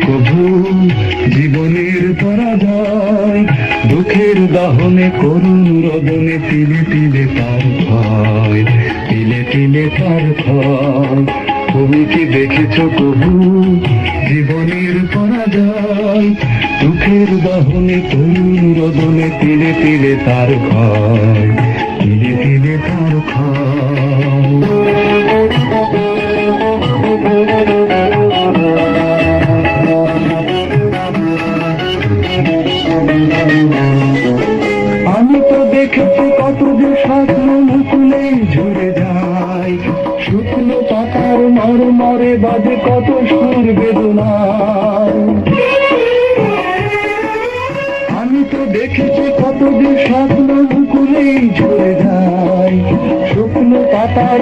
কভু জীবনের পরাজয়? দুঃখের দাহনে করুণ রোদনে তিলে তিলে তার ক্ষয়, তিলে তিলে তার ক্ষয়। তুমি কি দেখেছো কভু জীবনের পরাজয়? দুঃখের দাহনে করুণ রোদনে তিলে তিলে তার ক্ষয়, তিলে তিলে তার ক্ষয়। আমি তো দেখেছি কত যে স্বপ্ন মুকুলে ঝরে যায়, শুকনো পাতার মরে বাজে কত সুর বেদনার। আমি তো দেখেছি কত যে স্বপ্ন মুকুলে ঝরে যায়, শুকনো পাতার